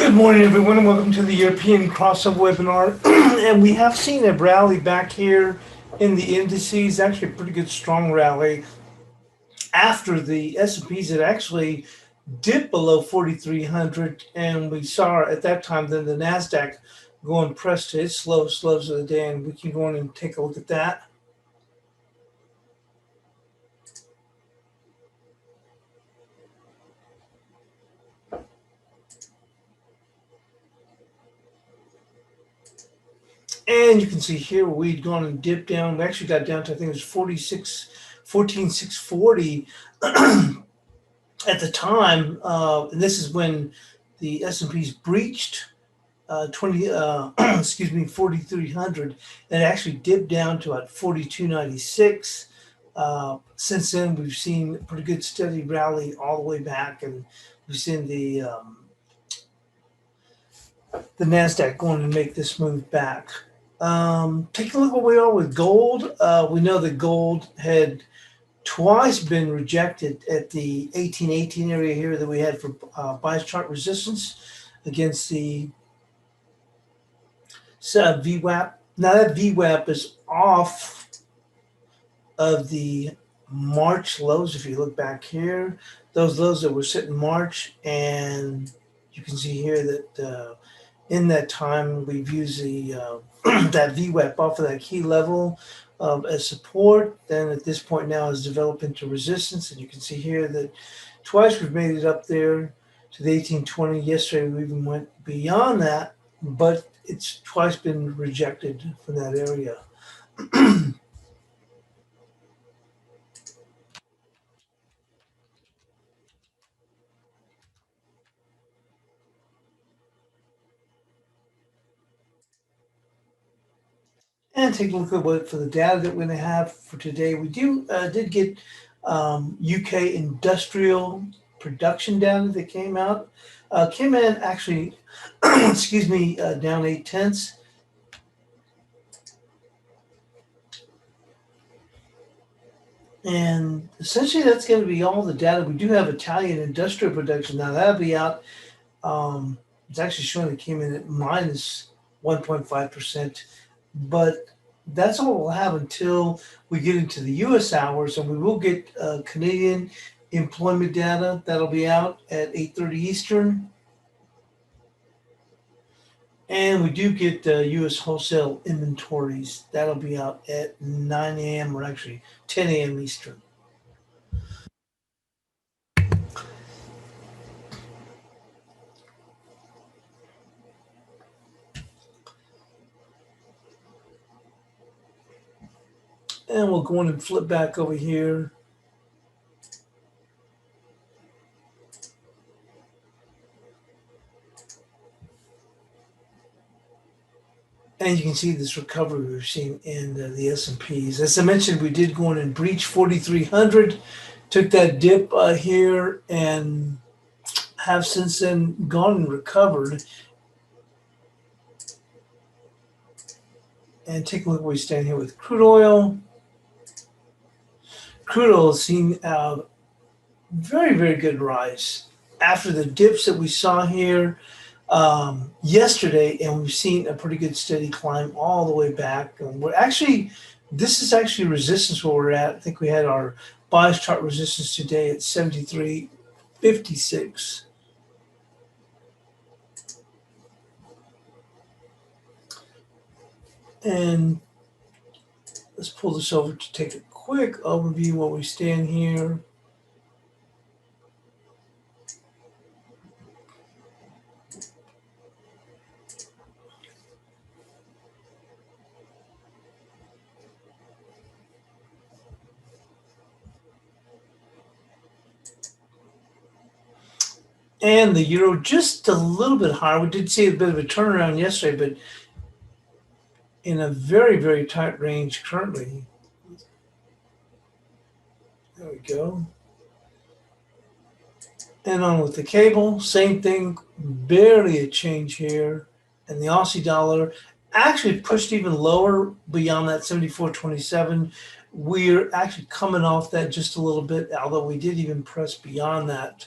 Good morning, everyone, and welcome to the European crossover webinar. And we have seen a rally back here in the indices, actually a pretty good strong rally after the S&Ps had actually dipped below 4,300, and we saw at that time then the Nasdaq go and press to its slowest lows of the day, and we can go in and take a look at that. And you can see here we'd gone and dipped down. We actually got down to, I think it was 14,640 at the time. And this is when the S&Ps breached 4,300, and it actually dipped down to at 4,296. Since then, we've seen a pretty good steady rally all the way back, and we've seen the Nasdaq going to make this move back. Take a look at where we are with gold. We know that gold had twice been rejected at the 1818 area here that we had for bias chart resistance against the VWAP. Now that VWAP is off of the March lows. If you look back here, those lows that were set in March, and you can see here that in that time we've used the that VWAP off of that key level as support. Then at this point now is developed into resistance, and you can see here that twice we've made it up there to the 1820. Yesterday we even went beyond that, but it's twice been rejected from that area. And take a look at what for the data that we're going to have for today. We did get UK industrial production data that came out. Came in actually, excuse me, down 0.8. And essentially that's going to be all the data. We do have Italian industrial production. Now that'll be out. It's actually showing it came in at minus 1.5%. But that's all we'll have until we get into the U.S. hours, and we will get Canadian employment data. That'll be out at 8:30 Eastern. And we do get U.S. wholesale inventories. That'll be out at 9 a.m. or actually 10 a.m. Eastern. And we'll go in and flip back over here. And you can see this recovery we've seen in the S&Ps. As I mentioned, we did go in and breach 4,300, took that dip here, and have since then gone and recovered. And take a look where we stand here with crude oil. Crude oil has seen a very, very good rise after the dips that we saw here yesterday, and we've seen a pretty good steady climb all the way back. And we're actually, this is actually resistance where we're at. I think we had our bias chart resistance today at 73.56. And let's pull this over to take a quick overview where we stand here. And the euro just a little bit higher. We did see a bit of a turnaround yesterday, but in a very, very tight range currently. There we go. And on with the cable, same thing, barely a change here. And the Aussie dollar actually pushed even lower beyond that 74.27. We're actually coming off that just a little bit, although we did even press beyond that.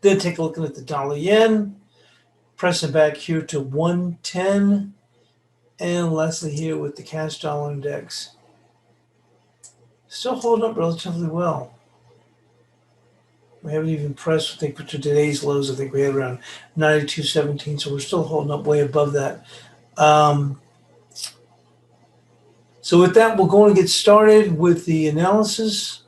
Then take a look at the dollar yen, pressing back here to 110, and lastly here with the cash dollar index. Still holding up relatively well. We haven't even pressed, I think, to today's lows. I think we had around 92.17, so we're still holding up way above that. So with that, we're going to get started with the analysis.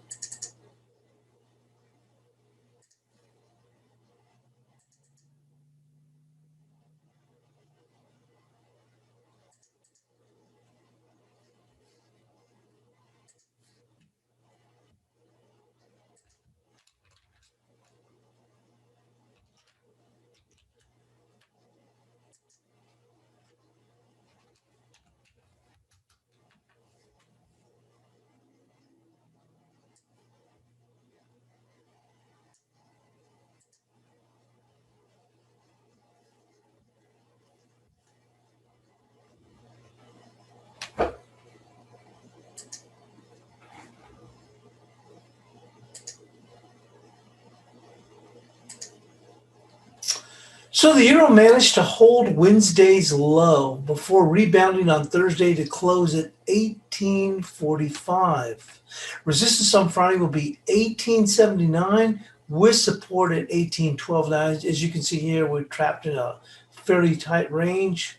So the euro managed to hold Wednesday's low before rebounding on Thursday to close at 1845. Resistance on Friday will be 1879 with support at 1812. Now, as you can see here, we're trapped in a fairly tight range.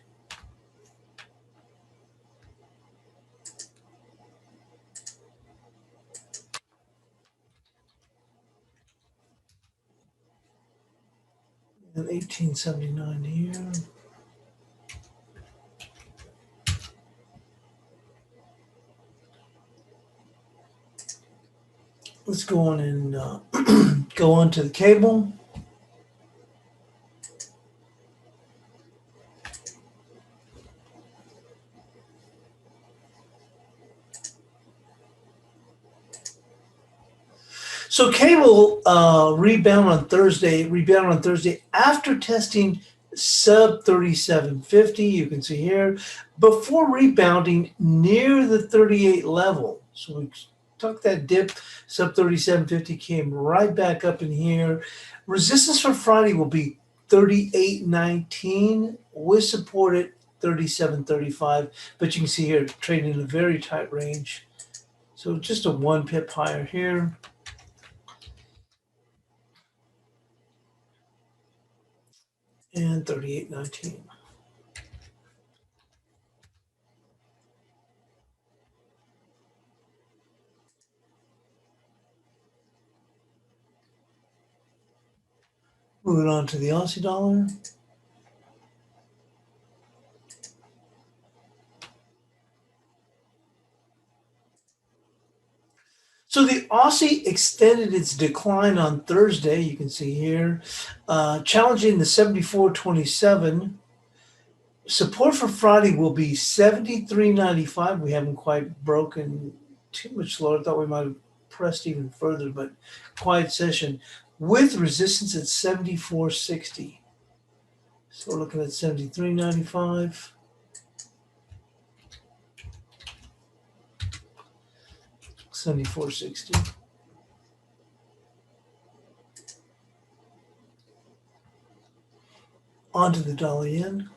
And 1879 here. Let's go on and go on to the cable. So cable rebound on Thursday after testing sub 3750. You can see here before rebounding near the 38 level. So we took that dip, sub 3750 came right back up in here. Resistance for Friday will be 38.19 with support at 37.35. But you can see here trading in a very tight range. So just a 1 pip higher here. And 38.19. Moving on to the Aussie dollar. So the Aussie extended its decline on Thursday. You can see here, challenging the 74.27. Support for Friday will be 73.95. We haven't quite broken too much lower. I thought we might have pressed even further, but quiet session with resistance at 74.60. So we're looking at 73.95. 74.60. Onto the dollar yen.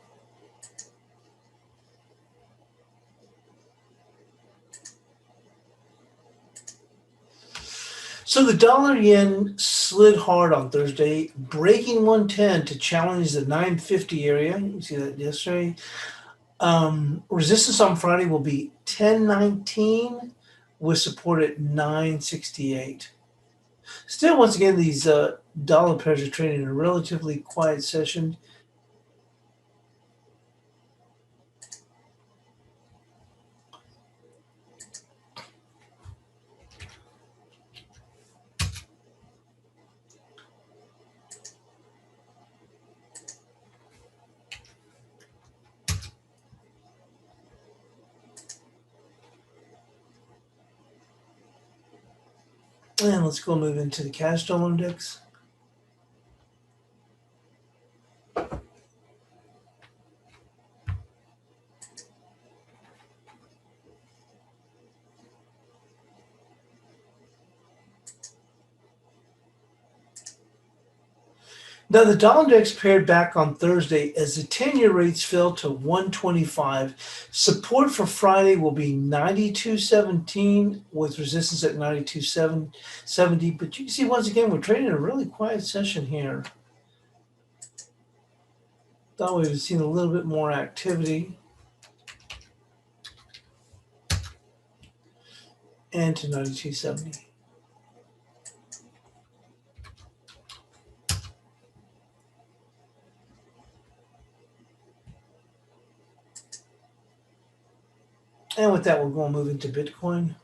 So the dollar yen slid hard on Thursday, breaking 110 to challenge the 950 area. You can see that yesterday. Resistance on Friday will be 1019 with support at 968. Still, once again, these dollar pairs are trading in a relatively quiet session. And let's go move into the cash dollar index. Now, the dollar index paired back on Thursday as the 10-year rates fell to 125. Support for Friday will be 92.17 with resistance at 92.70. But you can see once again, we're trading a really quiet session here. Thought we would have seen a little bit more activity. And to 92.70. And with that, we're going to move into Bitcoin.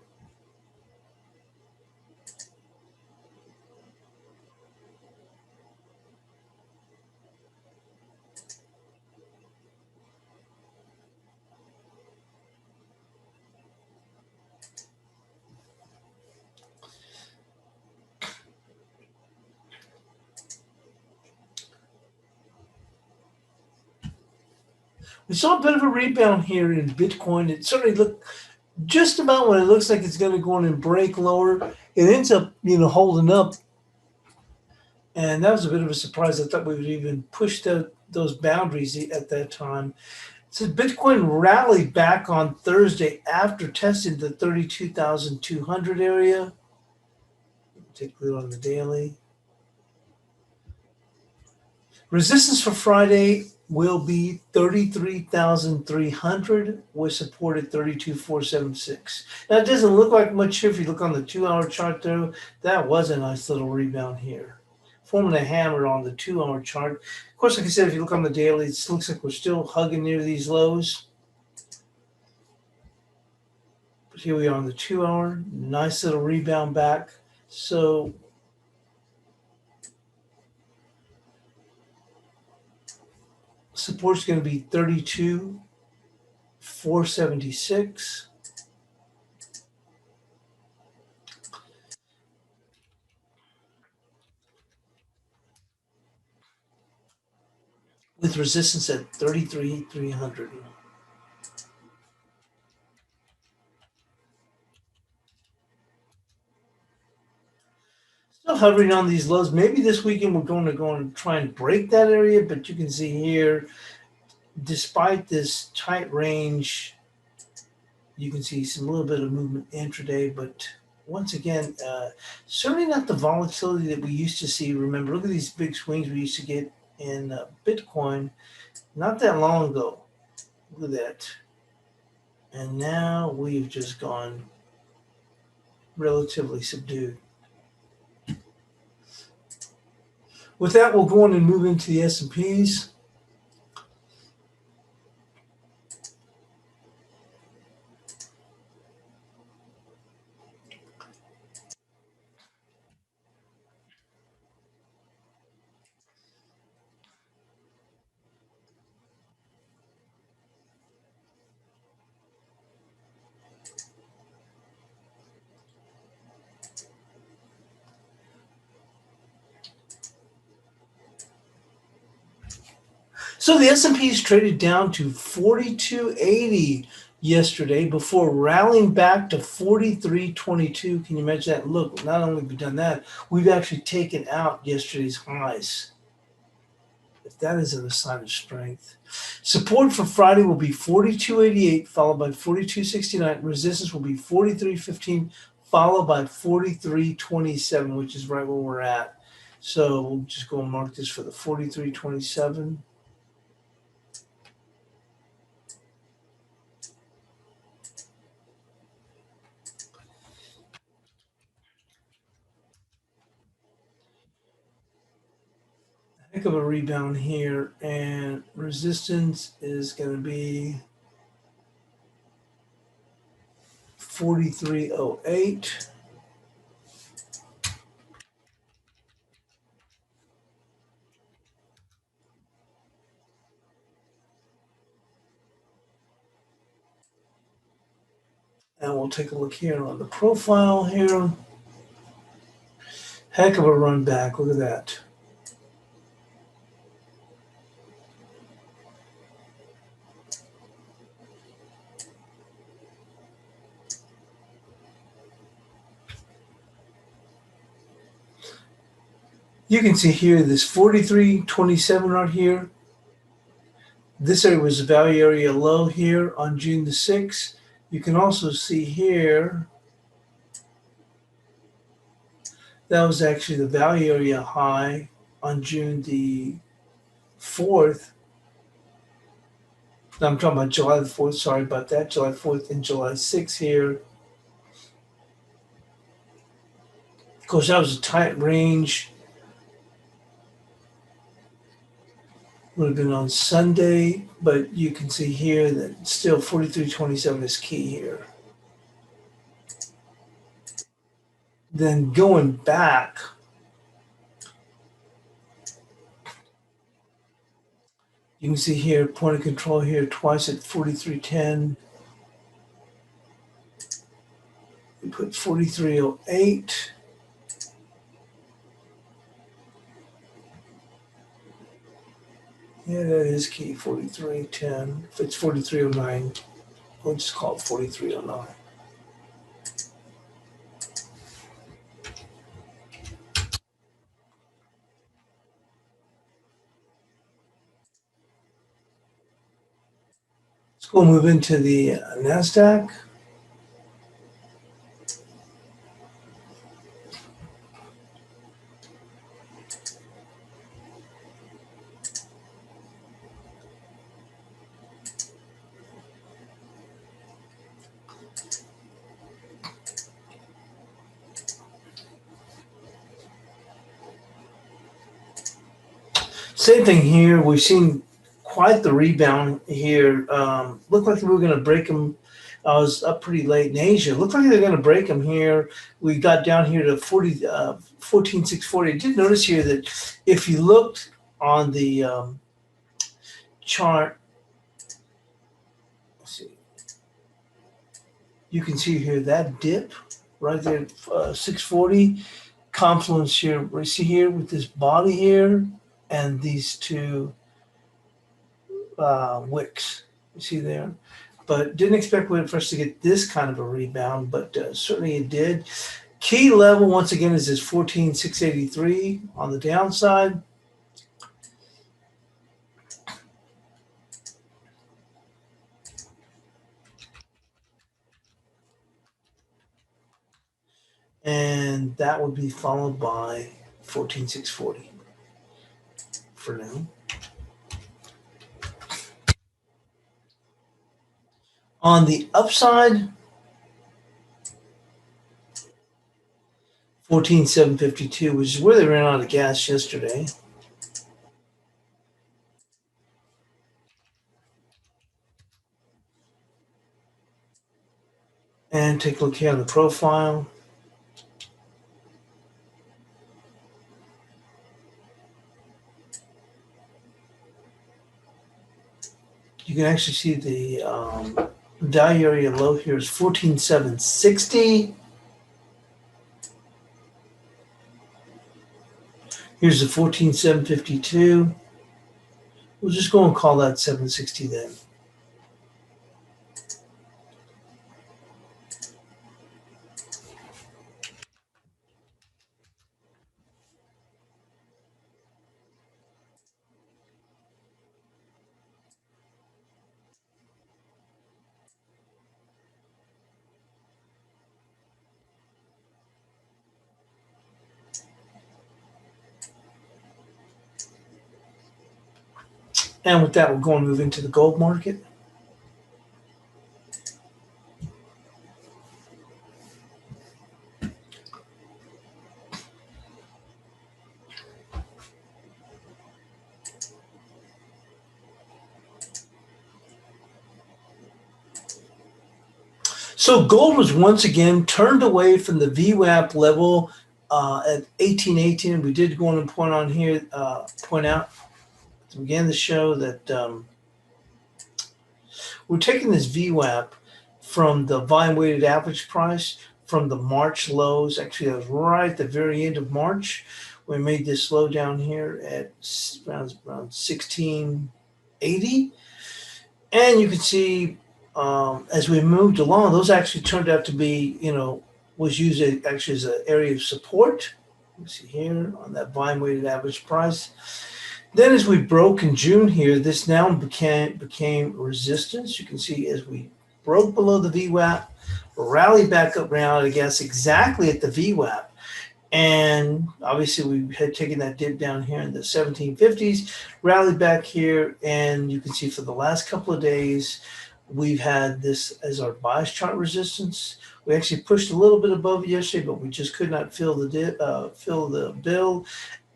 We saw a bit of a rebound here in Bitcoin. It certainly looked just about when it looks like it's going to go in and break lower. It ends up, holding up. And that was a bit of a surprise. I thought we would even push those boundaries at that time. So Bitcoin rallied back on Thursday after testing the 32,200 area. Take a look on the daily. Resistance for Friday will be 33,300 with support at 32,476. Now, it doesn't look like much here. If you look on the 2-hour chart, though, that was a nice little rebound here, forming a hammer on the 2-hour chart. Of course, like I said, if you look on the daily, it looks like we're still hugging near these lows. But here we are on the 2-hour. Nice little rebound back. So support's going to be 32,476. With resistance at 33,300. Still hovering on these lows. Maybe this weekend we're going to go and try and break that area, but you can see here, despite this tight range, you can see some little bit of movement intraday, but once again, certainly not the volatility that we used to see. Remember, look at these big swings we used to get in Bitcoin not that long ago. Look at that. And now we've just gone relatively subdued. With that, we'll go on and move into the S&Ps. So the S&Ps traded down to 4280 yesterday before rallying back to 4322. Can you imagine that? Look, not only have we done that, we've actually taken out yesterday's highs. If that isn't a sign of strength. Support for Friday will be 4288, followed by 4269. Resistance will be 4315, followed by 4327, which is right where we're at. So we'll just go and mark this for the 4327. Heck of a rebound here, and resistance is going to be 4308. And we'll take a look here on the profile here. Heck of a run back. Look at that. You can see here this 43.27 right here. This area was the value area low here on June the 6th. You can also see here that was actually the value area high on June the 4th. No, I'm talking about July the 4th. Sorry about that. July 4th and July 6th here. Of course, that was a tight range. Would have been on Sunday, but you can see here that still 43.27 is key here. Then going back, you can see here point of control here twice at 43.10. We put 43.08. Yeah, that is key, 43.10. If it's 43.09, we'll just call it 43.09. Let's go move into the Nasdaq. Same thing here. We've seen quite the rebound here. Looked like we were going to break them. I was up pretty late in Asia. Looked like they're going to break them here. We got down here to 14,640. I did notice here that if you looked on the chart, let's see, you can see here that dip right there, 640 confluence here. We see here with this body here and these two wicks. You see there? But didn't expect for us to get this kind of a rebound, but certainly it did. Key level, once again, is this 14,683 on the downside. And that would be followed by 14,640 for now. On the upside, 14,752, which is where they ran out of gas yesterday. And take a look here on the profile. You can actually see the value area low here is 14,760. Here's the 14,752. We'll just go and call that 760 then. And with that, we'll go and move into the gold market. So gold was once again turned away from the VWAP level at 1818. We did go on and point out at the beginning of the show that we're taking this VWAP from the volume weighted average price from the March lows. Actually, that was right at the very end of March. We made this low down here at around 1680. And you can see as we moved along, those actually turned out to be, was used actually as an area of support. You see here on that volume weighted average price. Then as we broke in June here, this now became resistance. You can see as we broke below the VWAP, rallied back up around, I guess, exactly at the VWAP. And obviously we had taken that dip down here in the 1750s, rallied back here, and you can see for the last couple of days, we've had this as our bias chart resistance. We actually pushed a little bit above it yesterday, but we just could not fill the bill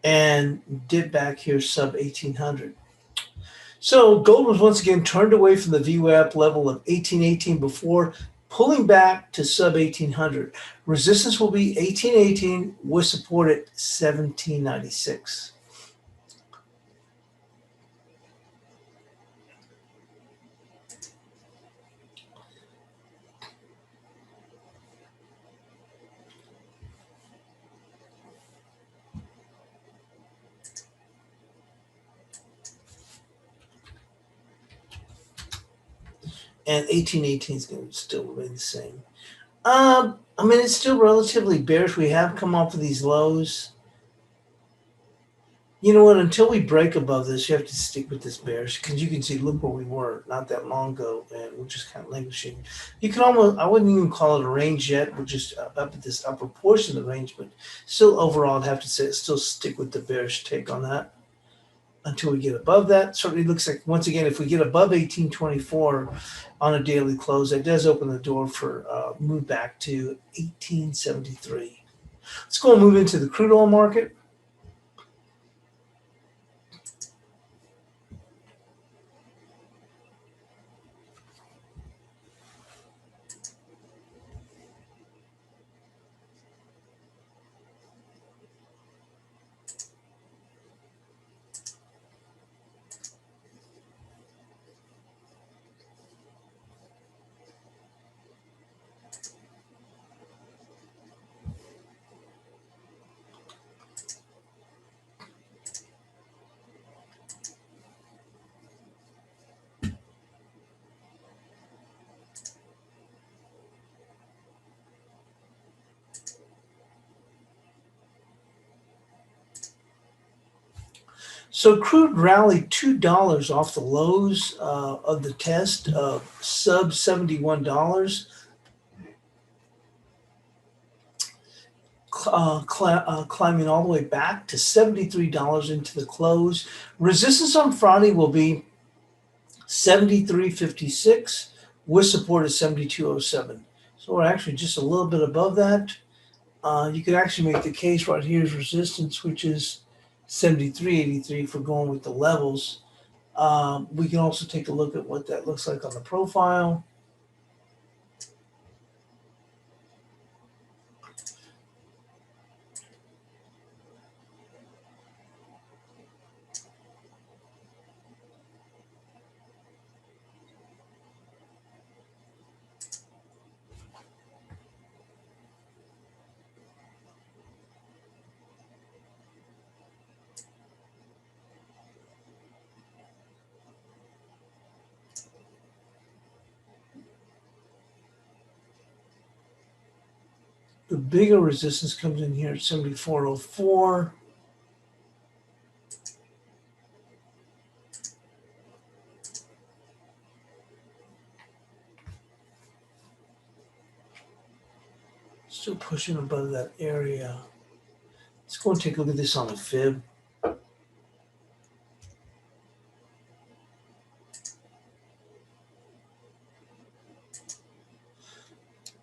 and dip back here sub 1800. So gold was once again turned away from the VWAP level of 1818 before, pulling back to sub 1800. Resistance will be 1818 with support at 1796. And 1818 is going to still remain the same. I mean, it's still relatively bearish. We have come off of these lows. You know what? Until we break above this, you have to stick with this bearish because you can see, look where we were not that long ago, and we're just kind of languishing. You can almost, I wouldn't even call it a range yet. We're just up at this upper portion of the range, but still overall, I'd have to say, still stick with the bearish take on that until we get above that. Certainly looks like, once again, if we get above 1824 on a daily close, that does open the door for move back to 1873. Let's go and move into the crude oil market. So crude rallied $2 off the lows of the test of sub $71, climbing all the way back to $73 into the close. Resistance on Friday will be 73.56 with support at 72.07. So we're actually just a little bit above that. You could actually make the case right here is resistance, which is 73.83 for going with the levels. We can also take a look at what that looks like on the profile. The bigger resistance comes in here at 74.04. Still pushing above that area. Let's go and take a look at this on a fib.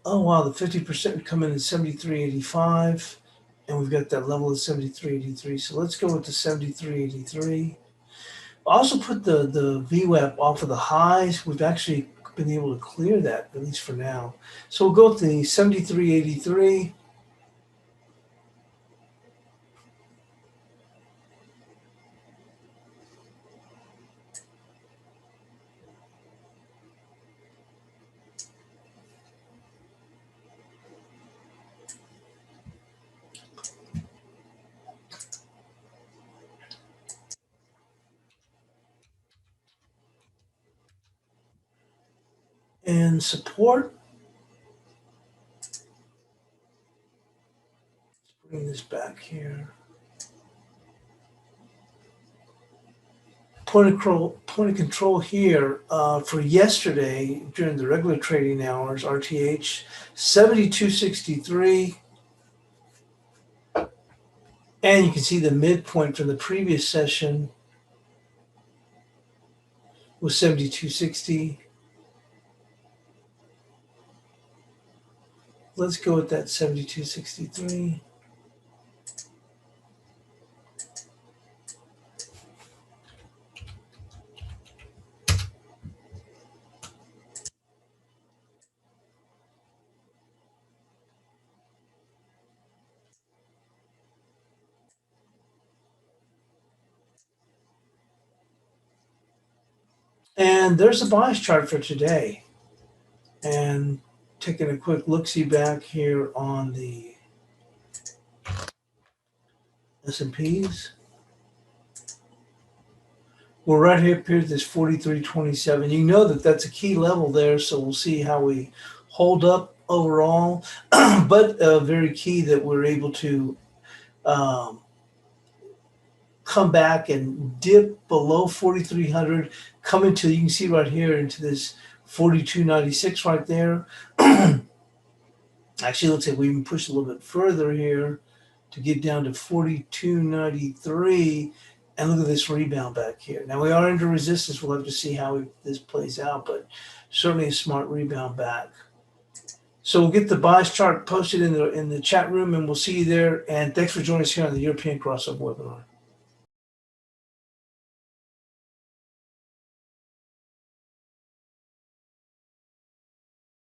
Oh wow, the 50% come in at 73.85, and we've got that level of 73.83. So let's go with the 73.83. I'll also put the VWAP off of the highs. We've actually been able to clear that, at least for now. So we'll go with the 73.83. And support Bring this back here. Point of control here for yesterday during the regular trading hours, RTH 72.63. And you can see the midpoint from the previous session was 72.60. Let's go with that 72.63. And there's the bias chart for today. And taking a quick look-see back here on the S&Ps. We're right here up here at this 43.27. You know that that's a key level there, so we'll see how we hold up overall. But very key that we're able to come back and dip below 4,300, come into, you can see right here, into this 42.96 right there. Actually, looks like we even pushed a little bit further here to get down to 42.93. And look at this rebound back here. Now we are under resistance. We'll have to see how this plays out, but certainly a smart rebound back. So we'll get the bias chart posted in the chat room, and we'll see you there. And thanks for joining us here on the European Crossover webinar.